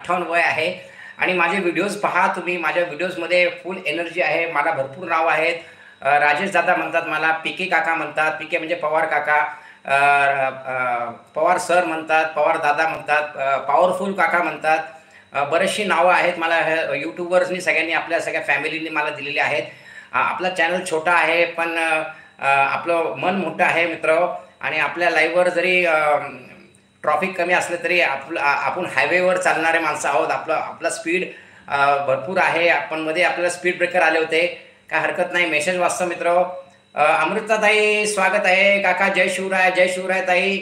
58 वय आहे आणि माझे व्हिडिओज पहा तुम्ही. माझ्या व्हिडिओजमध्ये फुल एनर्जी आहे. मला भरपूर नाव आहेत. राजेश दादा म्हणतात, मला पीके काका म्हणतात. पीके म्हणजे पवार काका. पवार सर म्हणतात, पवार दादा म्हणतात, पॉवरफुल काका म्हणतात. बरेचशी नावं आहेत मला. यूट्यूबर्सनी सगळ्यांनी आपल्या सगळ्या फॅमिलीनी मला दिलेली आहेत. आपला चॅनल छोटा आहे पण आपलं मन मोठं आहे मित्र. आणि आपल्या लाईव्हवर जरी ट्रॉफिक कमी असलं तरी आपण हायवेवर चालणारे माणसं आहोत. आपला स्पीड भरपूर आहे. आपण मध्ये आपल्याला स्पीड ब्रेकर आले होते, काय हरकत नाही. मेसेज वाचतो मित्र. अमृताताई स्वागत आहे. काका जय शिवराय. जय शिवराय ताई.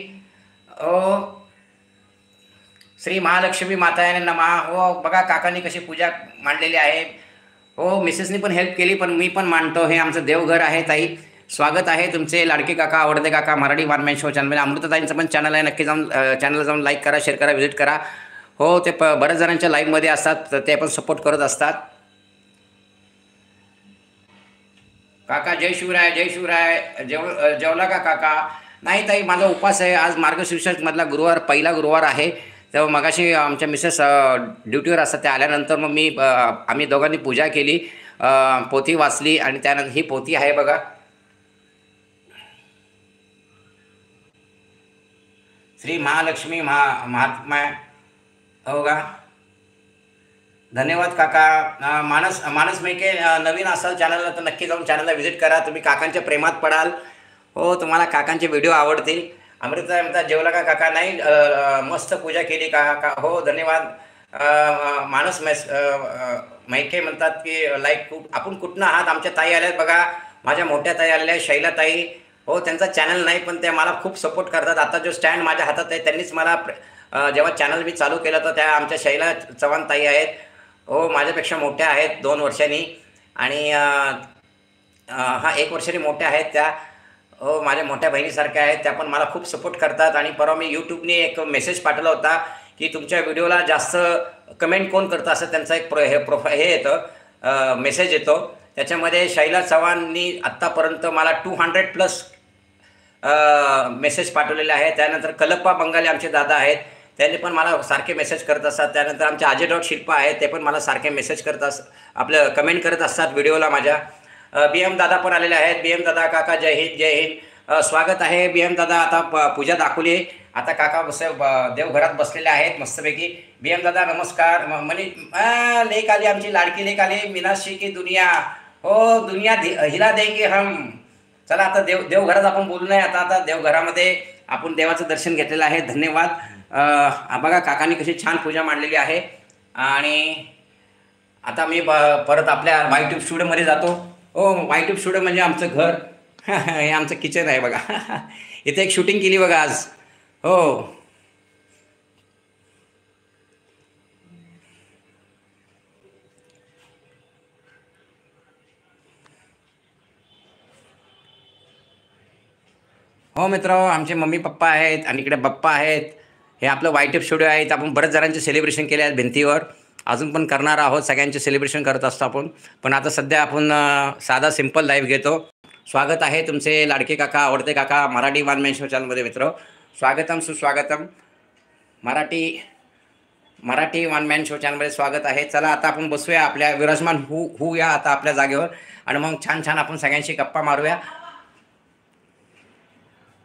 श्री महालक्ष्मी मातायाने नमा. हो बघा काकांनी कशी पूजा मांडलेली आहे. हो मिसेसनी पण हेल्प केली पण मी पण मांडतो. हे आमचं देवघर आहे ताई. स्वागत आहे तुमचे लाडके काका, आवडते काका, Marathi one man show channel. अमृताताईंचं पण चॅनल आहे. नक्की जाऊन चॅनलला जाऊन लाईक करा, शेअर करा, व्हिजिट करा. हो ते बऱ्याच जणांच्या लाईव्हमध्ये असतात, ते पण सपोर्ट करत असतात. काका जय शिवराय. जय शिवराय. जेवला का काका? नाही ताई, माझा उपवास आहे. आज मार्गशीर्षमधला गुरुवार, पहिला गुरुवार आहे. तेव्हा मगाशी आमच्या मिसेस ड्युटीवर असतात, त्या आल्यानंतर मग आम्ही दोघांनी पूजा केली, पोथी वाचली आणि त्यानंतर ही पोथी आहे बघा. श्री महालक्ष्मी महात्मा. हो का? धन्यवाद काका. मानस मैके नवीन असाल चॅनलला तर नक्की जाऊन चॅनलला व्हिजिट करा. तुम्ही काकांच्या प्रेमात पडाल. हो तुम्हाला काकांचे व्हिडिओ आवडतील. अमृता म्हणतात जेवला का काका? नाही, मस्त पूजा केली का? हो धन्यवाद. मानस मैके म्हणतात की लाईक आपण कुठनं आहात? आमच्या ताई आल्यात बघा, माझ्या मोठ्या ताई आलेल्या आहेत, शैला ताई. हो त्यांचा चॅनल नाही पण त्या मला खूप सपोर्ट करतात. आता जो स्टँड माझ्या हातात आहे त्यांनीच मला जेव्हा चॅनल मी चालू केलं तर त्या आमच्या शैला चव्हाण ताई आहेत. हो माझ्यापेक्षा मोठ्या आहेत 2 वर्षांनी आणि 1 वर्षांनी मोठ्या आहेत त्या. हो माझ्या मोठ्या बहिणीसारख्या आहेत. त्या पण मला खूप सपोर्ट करतात. आणि परवा मी यूट्यूबने एक मेसेज पाठवला होता की तुमच्या व्हिडिओला जास्त कमेंट कोण करतं, असं त्यांचा एक हे येतं, मेसेज येतो. त्याच्यामध्ये शैला चव्हाणनी आत्तापर्यंत मला 200+ मेसेज पाठवलेले आहेत. त्यानंतर कलप्पा बंगाली आमचे दादा आहेत, त्यांनी पण मला सारखे मेसेज करत असतात. त्यानंतर आमचे अजय शिल्पा आहेत, ते पण मला सारखे मेसेज करत आपलं कमेंट करत असतात व्हिडिओला माझ्या. BM दादा पण आलेले आहेत. BM दादा काका जय हिंद. जय हिंद. स्वागत आहे BM दादा. आता पूजा दाखवली, आता काका देवघरात बसलेले आहेत मस्तपैकी. BM दादा नमस्कार. लेक आली, आमची लाडकी लेक आली. मीनाक्षी की दुनिया. हो दुनिया हिला देंगे हम. चला आता देवघरात आपण बोलू नये. आता देवघरामध्ये आपण देवाचं दर्शन घेतलेलं आहे. धन्यवाद. बघा काकांनी कशी छान पूजा मांडलेली आहे. आणि आता मी परत आपल्या वायट्यूब स्टुडिओमध्ये जातो. हो वायट्यूब स्टुडिओ म्हणजे आमचं घर. हे आमचं किचन आहे बघा. इथे एक शूटिंग केली बघा आज. हो हो मित्र, आमचे मम्मी पप्पा आहेत आणि इकडे बाप्पा आहेत. हे आपलं वायट्यूब स्टुडिओ आहे. आपण बरेच जणांचे सेलिब्रेशन केले आहेत भिंतीवर, अजून पण करणार आहोत. सगळ्यांचे सेलिब्रेशन करत असतो आपण. पण आता सध्या आपण साधा सिंपल लाईव्ह घेतो. स्वागत आहे तुमचे लाडके काका, आवडते काका, मराठी वन मॅन शो चॅनलमध्ये मित्र. स्वागतम सुस्वागतम. मराठी वन मॅन शो चॅनलमध्ये स्वागत आहे. चला आता आपण बसूया, आपल्या विराजमान होऊया आता आपल्या जागेवर आणि मग छान छान आपण सगळ्यांशी गप्पा मारूया.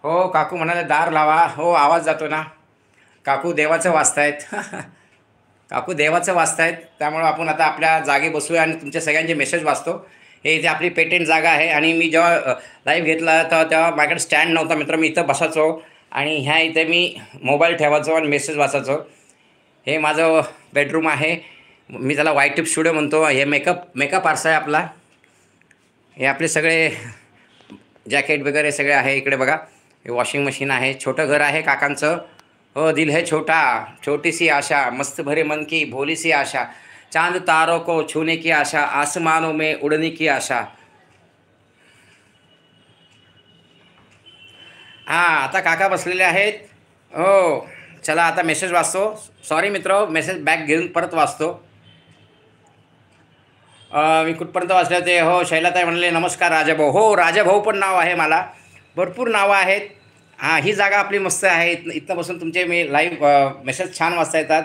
हो काकू म्हणाले दार लावा. हो आवाज जातो ना. काकू देवाचं वाचतायत. काकू देवाचं वाचतायत. त्यामुळं आपण आता आपल्या जागे बसूया आणि तुमच्या सगळ्यांचे मेसेज वाचतो. हे इथे आपली पेटेंट जागा आहे. आणि मी जेव्हा लाईव्ह घेतला तर तेव्हा माझ्याकडे स्टँड नव्हता मित्र. मी इथं बसायचो आणि ह्या इथे मी मोबाईल ठेवायचो आणि मेसेज वाचायचो. हे माझं बेडरूम आहे. मी त्याला वायट्यूब स्टुडिओ म्हणतो. हे मेकअप आरसा आहे आपला. हे आपले सगळे जॅकेट वगैरे सगळे आहे इकडे बघा. हे वॉशिंग मशीन आहे. छोटं घर आहे काकांचं. हो दिल है छोटा, छोटी सी आशा, मस्त भरे मन की भोली सी आशा, चांद तारों को छूने की आशा, आसमानों में उड़ने की आशा. हां आता काका बसलेले आहेत. हो चला आता मेसेज वाचतो. सॉरी मित्र, मेसेज बॅक घेऊन परत वाचतो. मी कुठपर्यंत वाचले होते? हो शैलाताई म्हणाले नमस्कार राजाभाऊ. हो राजाभाऊ पण नाव आहे मला. भरपूर नावं आहेत. हां ही जागा आपली मस्त आहे. इथनं बसून तुमचे मी लाईव्ह मेसेज छान वाचता येतात.